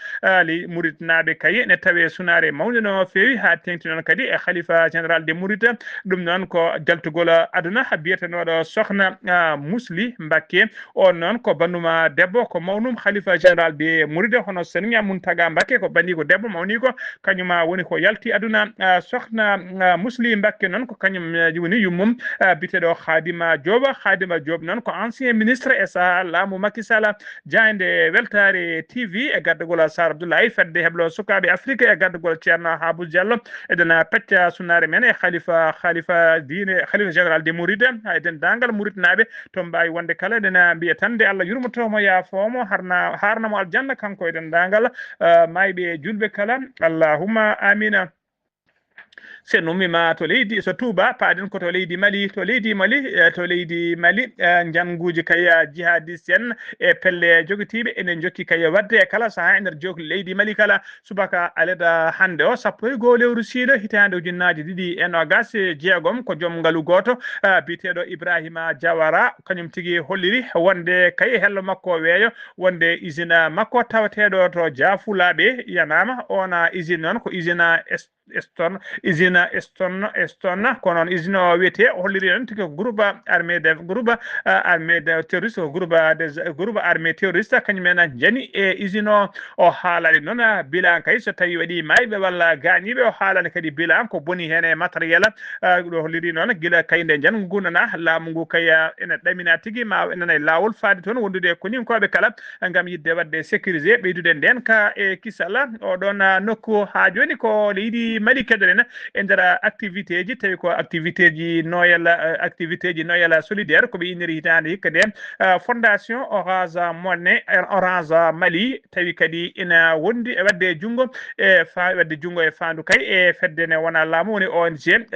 muritnaɓe kay ne tawe sunare mawde no fewi ha tengti noon kadi e khalifa général des mourides ɗum noon ko jaltugol aduna biyetenoɗo sokhna Musli Mbacké on noon ko banduma debbo ko mawnum khalifa général des mourides hono Serigne Mountaga Mbacké ko bandi ko debbo mawni ko kañuma woni ko yalti aduna sokhna Musli Mbacké noon ko kañum woni yummum biteɗo Khadima Diop noon ko ancien ministre e saha laamu Macky Sall jande weltare TV e gardugol Sar Abdoulaye fedde heblo sukaɓe Afrique e gardugol Ceerno Habou Diallo eɗen pecca sunare men e khalifa général des mourides ha dendagal muritnaɓe to mbawi wonde kala eɗen mbiya tande Allah yurmotomo yaafomo harnamo aljanna kanko e dendagal mayɓe julɓe kala allahumma amina se nummima to leydi so Touba paaden ko to leydi Mali janguji kay jihadiste en e pelle joguitiɓe enen jokki kay wadde e kala saaha e nder jokli leydi Mali kala subaka aleda hande o 1 lewru Siilo hitande ujunnaje 2026 ko joom ngaalu goto biteɗo Ibrahima Diawara kañum tigui holliri wonde kay hello makko weeyo wonde usine makko tawateɗo to Diafulaɓe yanama ona usine noon ko usine Eston ko noon usine o wiyete holliri noon tigi ko groupe armé terroriste ko groupe armé terroriste kañumen jani e usine o haalani noon bilan kay so tawi waɗi mayɓe walla gañiɓe o haalani kadi bilan ko boni hen e matériel ɗo holliri noon guila kay nde janggo ngu nana laamu ngu kay ene ɗamina tigui ma enen e lawol faade toon wondude koninkoɓe kala gam yidde wadde sécurisé ɓeydude nden ka e kisal oɗon nokku ha joni ko leydi leydi Mali kederen e nder activité ji tawi ko activité ji noyala solidaire ko ɓe inniri hitande hikka nden fondation Orange Mali tawi kadi ina wondi e wadde jungo e wadde jungo e fandu kay e fedde ne wona laamu woni ONG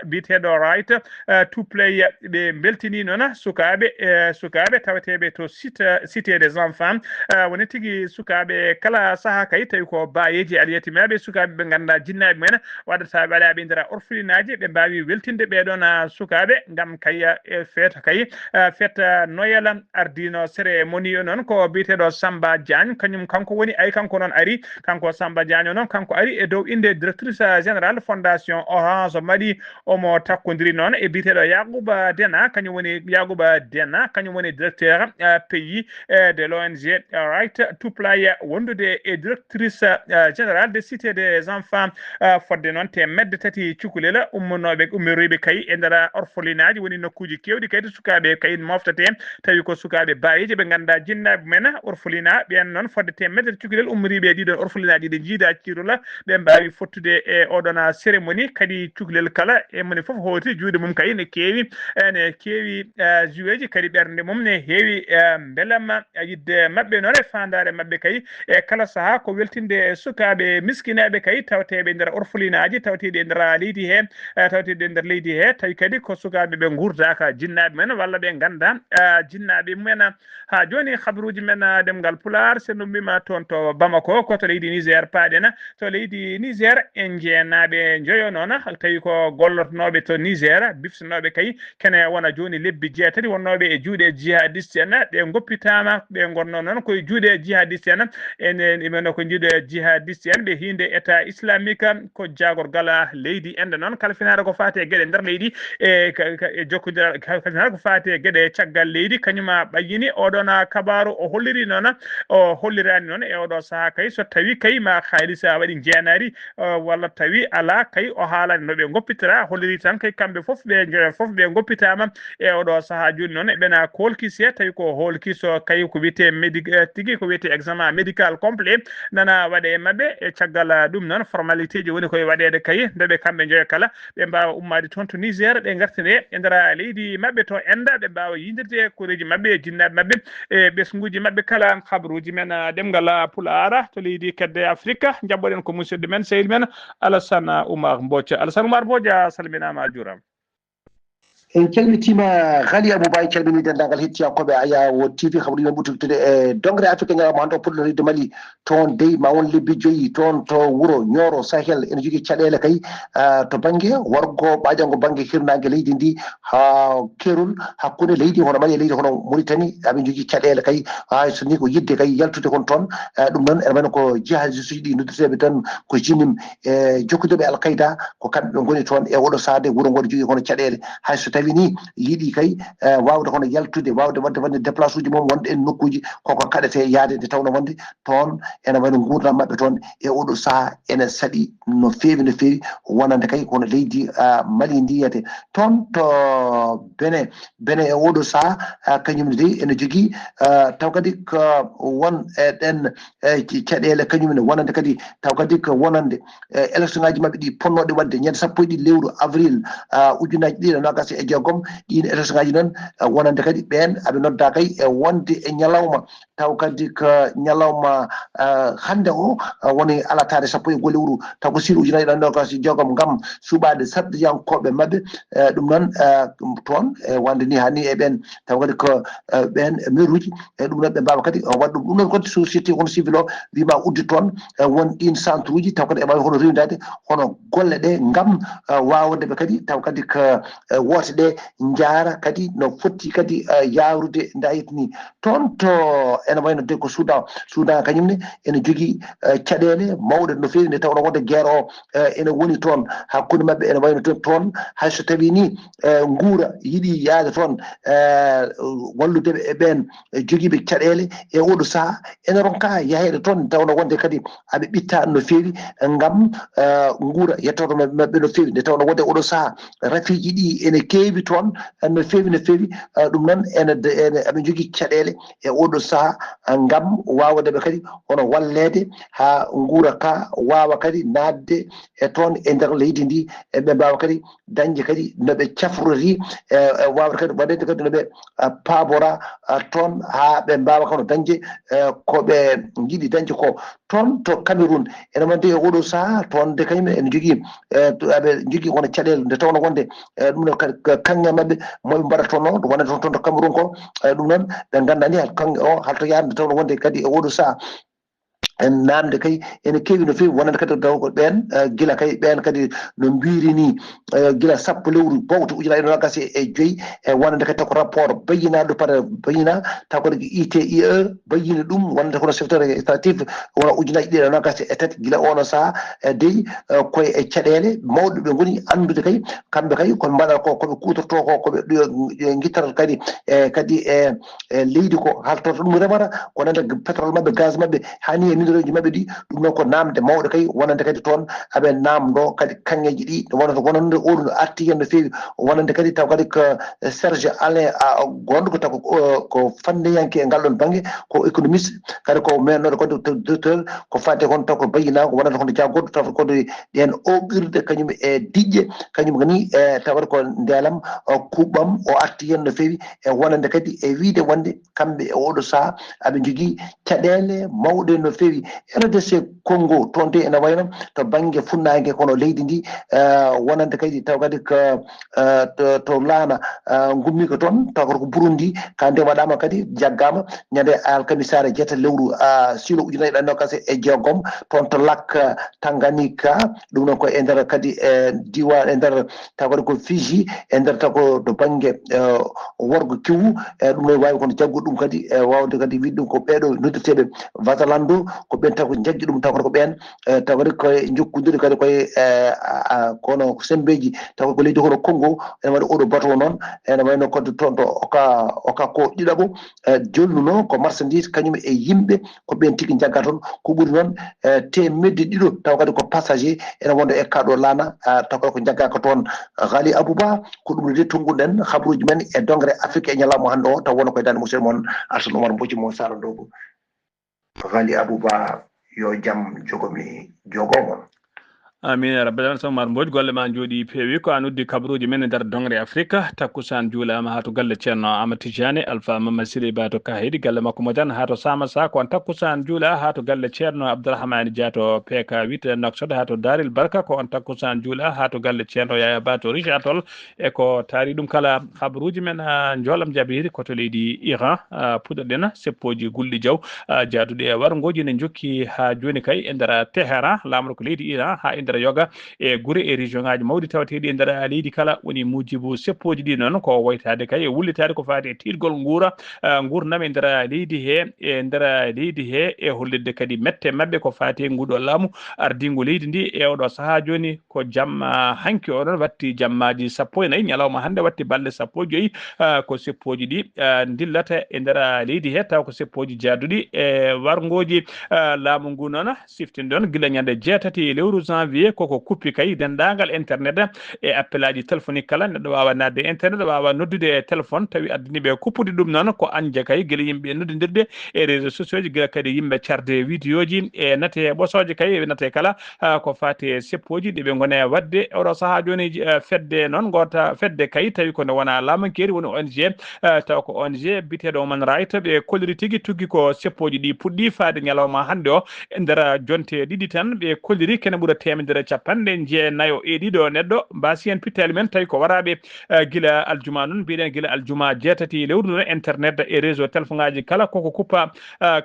biteɗo right to play ɓe beltini noon sukaɓe taweteɓe to cité des enfants woni tigui sukaɓe kala saaha kay tawi ko bayeji aɗa yettimaɓe sukaɓe ɓe ganduɗa jinnaɓe men waɗata ɓaɗaɓe nder orphelinage ɓe mbawi weltinde ɓeɗon sukaɓe gam kay feeta kay feta noyala ardino cérémonie o noon ko biteɗo Samba Diagne kanko woni kanko noon ari kanko Samba Diagne o noon kanko ari e dow inde directrice générale fondation Orange Mali omo takkodiri noon e biteɗo Yacouba Dena kañum woni directeur pays de l'ONG right to play wondude e directrice générale de cité des enfants fodde noon te medde tati cukalel ummoriɓe kay e nder orphelinage woni nokkuji kewɗi kayde sukaɓe kay moftate tawi ko sukaɓe bayeji ɓe ganduɗa jinnaɓe men orphelinat ɓen noon fodde te medde cukalel ummoriɓe ɗiɗon orphelinat ɗi jiida cirola ɓe mbawi fottude e oɗon cérémonie kadi cukalel kala e moni foof hoti juuɗe mum kay ne keewi joué ji kadi ɓernde mum ne heewi beelamma yidde mabɓe noon e fandare mabɓe kay e kala saaha ko weltinde sukaɓe miskinaɓe kay tawteɓe nder orphelinaji tawteɗe e nder leydi he tawi kadi ko sukaɓe ɓe gurdaka jinnaɓe men walla ɓe ganda jinnaɓe mumen ha joni habaruji men demgal Pular seno mbima toon to Bamako ko to leydi Niger paaɗen to leydi Niger en jeenaɓe joyo noon tawi ko gollotonoɓe to Niger bifsinoɓe kay kene wona joni lebbi jeetati wonnoɓe e juuɗe jihadiste en ɓe goppitama ɓe gonno noon koye juuɗe jihadiste en enen ko juuɗe jihadiste en ɓe hinde état islamique ko jagorgal leydi ende noon kala finare ko fate gueɗe nder leydi e jokkodiral kala finare ko fate gueɗe caggal leydi kañuma ɓayyini oɗon kabaru o hollirani noon e oɗo saaha kay so tawi kay ma haalisa waɗi jeenari walla tawi ala kay o haalani no ɓe goppitira holliri tan kay kamɓe foof ɓe goppitama e oɗo saaha joni noon ɓena kolkise tawi ko holkiso kay ko wiyete tigui ko wiyete examen médical complet nana waɗe mabɓe e caggal ɗum noon formalité ji woni koye waɗede kay ndeɓe kamɓe joya kala ɓe mbawa ummade toon to Niger ɓe gartine e nder leydi mabɓe to enda ɓe mbawa yidirde koreji mabɓe jinnaɓe mabɓe e ɓesguji mabɓe kala habaruji men demgal Pulara to leydi kedde Afrique jabɓoɗen ko musidɗo men sehil men Alassane Oumar Mbodj. Alassane Oumar Mbodj a salminama a juurama. en calmitima Ghali Abouba calmini dendagal hettiyankoɓe Ayawo TV habaruji men ɓuurtude e dongre Afrique ñalawma hande o puɗɗo leydi Mali toon dey ma won lebbi joyyi toon to wuuro Nioro Sahel ene jogui caɗele kay to banggue wargo ɓaƴango banggue hirnage leydi ndi ha kerol hakkude leydi hono Mali e leydi hono Mauritanie aɓe jogui caɗele kay ha so ni ko yidde kay yaltude kon toon ɗum noon ene wayno ko jihadiste uji ɗi nodduteɓe tan ko jinim e jokkudeɓe Al-Qaïda ko kamɓe ɓe goni toon e oɗo sade wuuro ngo jogui hono caɗele hay so tawi ni yiiɗi kay wawde hono yaltude wawde wadde déplace uji mum wonde en nokkuji koko kaɗete yaade nde tawno wonde toon ene wayno gurdam mabɓe toon e oɗo saaha ene saaɗi no feewi wonande kay kono leydi Mali ndi yiyete toon to bene e oɗo saaha kañumne dey ene jogui taw kadi ko won ɗen caɗele kañumne wonande kadi taw kadi ko wonande élection ngaji mabɓe ɗi ponnoɗe wadde ñande 1 lewru avril ujunaji ɗiɗi nogas e jeegom ɗin élection ngaji noon wonande kadi ɓen aɓe nodda kay e wonde e ñalawma taw kadi ko ñalawma hande o woni alatade 1 lewru taw ko sir ujunaji ɗan nogas e jeegom gam suɓade sarɗiyankoɓe mabɓe ɗum noon toon wonde ni hanni e ɓen taw kadi ko ɓen mairuji e ɗum noon ɓe mbawa kadi waɗa ɗum noon kadi société hono civil o wima udde toon won ɗin centre uji taw kadi e mbawi hono rewdade hono golle ɗe gam wawdeɓe kadi taw kadi ko wote ɗe jaara kadi no fotti kadi yawrude dayitni toon to ene wayno de ko Soudan kañumne ene jogui caɗele mawɗe no fewi nde tawno wonde guerre o ene woni toon hakkude mabɓe ene wayno toon hayso tawi ni guura yiiɗi yaade toon walludeɓe e ɓen joguiɓe caɗele e oɗo saaha ene ronka yahede toon tawno wonde kadi aɓe ɓitta no fewi gam guura yettoto mabɓe no fewi nde tawno wonde oɗo saaha rafiji ɗi ene keewi heewi toon no feewi ɗum noon ene aɓe jogii caɗeele e oɗo sahaa ngam waawdeɓe kadi hono walleede haa nguura ka waawa kadi naatde e toon e ndeer leydi ndi ɓe mbaawa kadi dañde kadi no ɓe cafrori waawde kadi waɗede kadi no ɓe paabora toon haa ɓe mbaawa kono dañde ko ɓe njiɗi dañde ko toon to Cameroun ene wonde e oɗo sahaa toon de kañum ene jogii aɓe jogii kono caɗeele nde tawno wonde ɗum ɗo kanŋe maɓɓe moɓe mbaɗa toon noon wonande toon to Cameroun ko ɗum noon ɓe nganndani kanŋe o halto yaade nde tawno wonde kadi e oɗo sahaa en namde kay ene keewi no feewi wonande kadi daw ko ɓen gila kay ɓen kadi no mbirini gila sappo lewru bowto ujunaaje nogas e joyyi e wonande kadi tako rapport bayyinaɗo par bayyina taw koɗo ITIE bayyini ɗum wonande kono secteur étatif wona ujunaaje ɗiɗi nogas e tati gila ono sahaa dey koye e caɗele mawɗe ɓe goni anndude kay kamɓe kay koɓe mbaɗata ko koɓe kutorto ko koɓe guittata kadi kadi e leydi ko haltorto ɗum remata ko nande pétrole maɓɓe gaz maɓɓe hani mineroji maɓɓe ɗi ɗum noon ko namde mawɗe kay wonande kadi toon aɓe namdo kadi kanŋeji ɗi wonande oɗo no arti hen no feewi wonande kadi taw kadi ko Serge Alain gonɗo ko taw ko fandeyanke e ngal ɗon banggue ko économiste kadi ko mennoɗo kadi docteur ko fadde kono taw ko bayyina ko wonande kono jaggoɗo taw koɗo ɗen oɓirde kañum e diƴƴe kañum koni tawata ko ndelam kuɓɓam o arti hen no feewi e wonande kadi e wiide wonde kamɓe e oɗo sahaa aɓe jogii caɗele mawɗe no feewi RDC Congo toon de ene wayno to banggue funnague kono leydi ndi wonande kadi taw kadi ko to laana gummi ko toon taw ko Burundi ka nde waɗama kadi jaggama ñande alkamisare jeeta lewru silo ujunaaje ɗiɗi nogas e jeegom toon to Lac Tanganyika ɗum noon ko e nder kadi diwan e nder taw kadi ko Fiji e nder taw ko to banggue worgo kiwu ɗum ne wawi kono jaggude ɗum kadi wawde kadi wiide ɗum ko ɓeeɗo noddirteɓe Vasalando ko ɓen taw ko jaggi ɗum taw ko ɓen taw kadi koye jokkodiri kadi koye kono sembeji taw ko leydi kono Congo ene waɗa oɗo bateau noon ene wayno kodde toon to oka ko ɗiɗaɓo jolnuno ko marchandise kañum e yimɓe ko ɓen tigui jagga toon ko ɓuuri noon temedde ɗiɗo taw kadi ko passager ene wonda e kaɗo laana taw kadi ko jaggaka toon Ghali Abouba ko ɗum de tonguɗen habaruji men e dongre Afrique e ñalawma hannde o taw wona koye dande musidɗo moon Alassane Oumar Mbodji mo Sara Dogo Ghali Abouba yo jaam jogomo amin ya rabbal alamin Oumar Mbodji golle ma jooɗi peewi ko an uddi kabaruji men e nder dongre Afrique takkusan juulama ha to galle ceerno Amadou Tidiane Alpha Mamadou Siré Ba to Kahidi galle makko mo jan ha to Samassa ko on takkusan juula ha to galle ceerno Abdourahmane Dia to PK8 Nouakchott ha to Daril Barka ko on takkusan juula ha to galle ceerno Yaya Ba to Richard Toll e ko taari ɗum kala habaruji men joolam jabiri koto leydi Iran puɗɗoɗen seppoji gulɗi jaw jaaduɗe e wargoji ne jokki ha joni kay e nder Téhéran lamɗo ko leydi Iran ha e nder yoga e gure e région ngaji mawɗi tawateɗi e nder leydi kala woni mujibu seppoji ɗi noon ko waytade kay e wullitade ko fati e tiɗgol gurdam e nder leydi he e nder leydi he e hollidde kadi mette mabɓe ko fati e nguɗo laamu ardingo leydi ndi e oɗo saaha joni ko jamma hanki oɗon watti jammaji 14 ñalawma hande watti balɗe 15 ko seppoji ɗi dillata e nder leydi he taw ko seppoji jaaduɗi e wargoji laamu ngu noon siftinde ɗon guila ñande 6 lewru janvier koko kuppi kay dendagal internet e appel aji téléphonique kala neɗɗo wawa nadde internet wawa noddude e téléphone tawi addaniɓe kuppude ɗum noon ko anja kay guila yimɓe noddodirde e réseaux sociaux ji guila kadi yimɓe carde vidéo ji e nate ɓosoje kay nate kala ko fati e seppoji ɗeɓe gone wadde oɗo saaha joni fedde noon gota fedde kay tawi ko nde wona lamankeri woni ONG taw ko ONG biteɗo Human Right ɓe kolliri tigui tugui ko seppoji ɗi puɗɗi faade ñalawma hande o e nder jonte ɗiɗi tan ɓe kolliri kene ɓuura temedere capanɗe jeenayo e ɗiɗo neɗɗo mbasi hen pittali men tawi ko waraɓe guila aljuma noon mbiɗen guila aljuma 6 lewru noon internet e réseau téléphone ngaji kala koko kuppa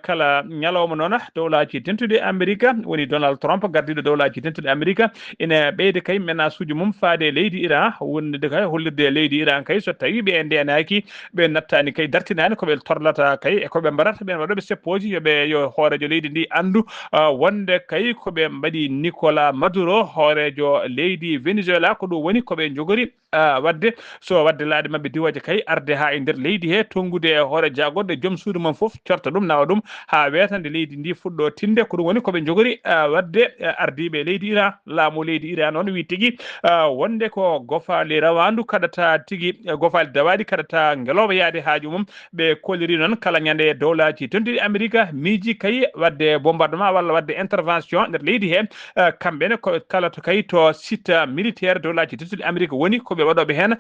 kala ñalawma noon dowlaji tentude Amérique woni Donald Trump gardiɗo dowlaji tentude Amérique ina ɓeyde kay menace uji mum faade leydi Iran wonde kay hollirde leydi Iran kay so tawi ɓe ndenaki ɓe nattani kay dartinani koɓe torlata kay e koɓe mbarata ɓen waɗoɓe seppoji yoɓe yo hoorejo leydi ndi andu wonde kay koɓe mbaɗi Nicolas Maduro hoorejo leydi Venezuela ko ɗum woni koɓe jogori wadde so wadde laade mabbe diwaje kay arde ha e nder leydi he tongude hoore jagorde joom suudu mum fof corta ɗum nawa ɗum ha wetande leydi ndi fuɗɗo tinde ko ɗum woni koɓe jogori wadde ardiɓe leydi Iran laamu leydi Iran noon wi tigui wonde ko gofali rawandu kaɗata tigui gofali dawaɗi kaɗata ngeloba yaade haaju mum ɓe kolliri noon kala ñande dowlaji tondiɗi Amérique miiji kay wadde bombardement walla wadde intervention nder leydi he kamɓene ko kala to kay to site militaire dowlaji tondiɗi Amérique woni koɓe waɗoɓe hen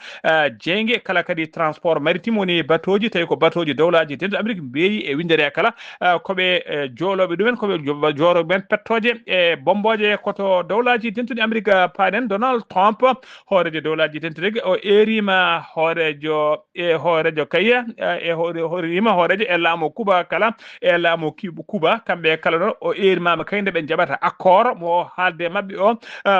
jeygue kala kadi transport maritime woni bateau ji tawi ko bateau ji dowlaji tondiɗi Amérique mbeyi e windere kala koɓe jooloɓe ɗumen koɓe joroɓe men pettoje e bomboje koto dowlaji tondiɗi Amérique paɗen Donald Trump hoorejo dowlaji tontiɗi o erima hoorejo kay e horima hoorejo e laamu Cuba kala e laamu Cuba kamɓe kala ɗon o erimama kay nde ɓe jaɓata accord mo haalde mabɓe o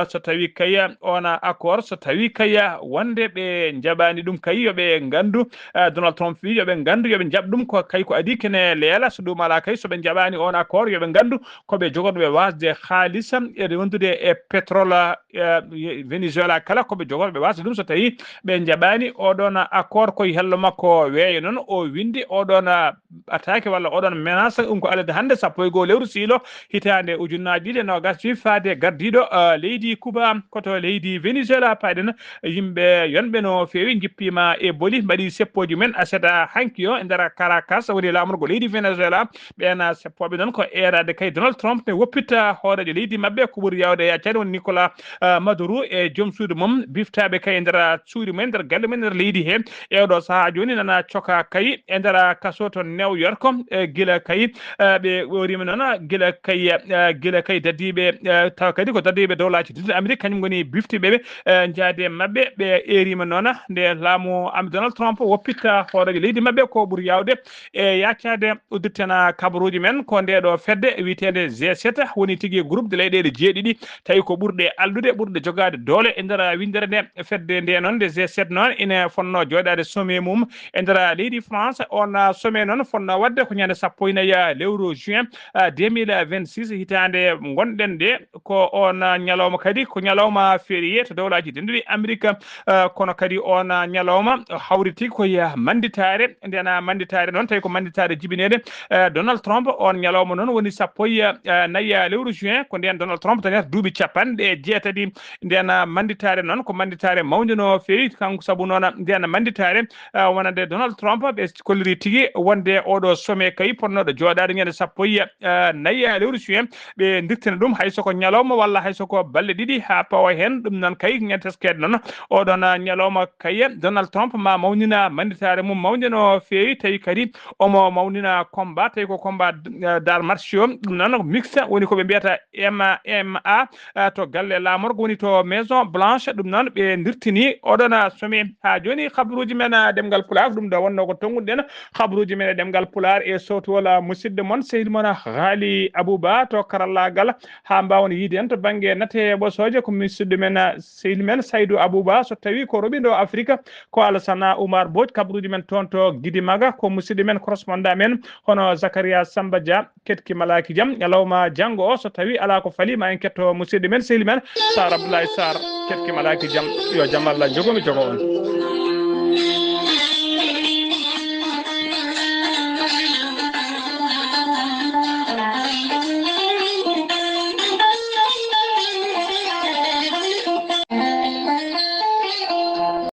so tawi kay ona accord so tawi kay wonde ɓe jaɓani ɗum kay yoɓe gandu Donald Trump wi yoɓe gandu yoɓe jaɓ ɗum ko kay ko adi kene leela so ɗum ala kay soɓe jaɓani on accord yoɓe gandu koɓe jogorɓe wasde haalisa e wondude e pétrole Venezuela kala koɓe jogorɓe wasde ɗum so tawi ɓe jaɓani oɗon accord koye hello makko weeyo noon o windi oɗon attaque walla oɗon menace ɗum ko alade hande 1 lewru siilo hitande ujunnaji 2020 faade gardiɗo leydi Cuba koto leydi Venezuela paɗen yimɓe yonɓe no fewi jippima e boli mbaɗi seppoji men aseta hanki o e nder Caracas woni lamorgo leydi Venezuela ɓen seppoɓe noon ko erade kay Donald Trump ne woppitta hoorejo leydi mabɓe ko ɓuuri yawde yaccade woni Nicolas Maduro e joom suudu mum biftaɓe kay e nder suudu men nder galle men nder leydi he ewɗo saaha joni nana coka kay e nder kaso to New York e guila kay ɓe worima noon guila kay dadiɓe taw kadi ko dadiɓe dowlaji tondiɗi Amérique kañum goni biftiɓeɓe jaade mabɓe ɓe erima noon nde laamu Donald Trump woppitta hoorejo leydi mabɓe ko ɓuuri yawde e yaccade uddirtena kabaruji men ko ndeɗo fedde witede G7 woni tigui groupe de leyɗele jeeɗiɗi tawi ko ɓurɗe allude ɓurɗe jogade doole e nder windere nde fedde nde noon nde G7 noon ina fonno joɗade sommet mum e nder leydi France on sommet noon fonno wadde ko ñande 14 lewru juin 2026 hitande gonɗen nde ko on ñalawma kadi ko ñalawma férié to dowlaji tondiɗi Amérique kono kadi on ñalawma hawriti koye manditare ndena manditare noon tawi ko manditare jibinede Donald Trump on ñalawma noon woni 14 lewru juin ko nden Donald Trump tanata duuɓi jeetati nden manditare noon ko manditare mawde no fewi kanko saabu noon nden manditare wonande Donald Trump ɓe kolliri tigui wonde oɗo sommet kay ponnoɗo joɗade ñande 14 lewru juin ɓe dirtina ɗum haysoko ñalawma walla haysoko balɗe ɗiɗi ha pawa hen ɗum noon kay ñande teskede noon oɗon ñalawma kay Donald Trump ma mawnina manditare mum mawde no fewi tawi kadi omo mawnina combat tawi ko combat dar marché ɗum noon mixte woni koɓe mbiyata MMA to galle lamorgo woni to Maison Blanche ɗum noon ɓe dirtini oɗon sommet ha joni habaruji men ɗemgal Pulaar ɗum ɗo wonno ko tonguɗen habaruji men ɗemgal Pulaar e sowtowol musidɗo moon sehil moon Haali Abouba to karallagal ha mbawon yiide en to banggue nate ɓosoje ko musidɗo men sehil men Saydou Abouba so tawi ko roɓiɗo Afrique ko Alassane Oumar Mbodj kabaruji men toon to Guidi Maga ko musidɗo men correspondant men hono Zacharia Samba Dia ketki malaki jaam ñalawma janggo o so tawi ala ko faali ma en ketto musidɗo men sehil men Sar Abdoulaye Sarr ketki malaki jaam yo jaam Allah jogomi jogo on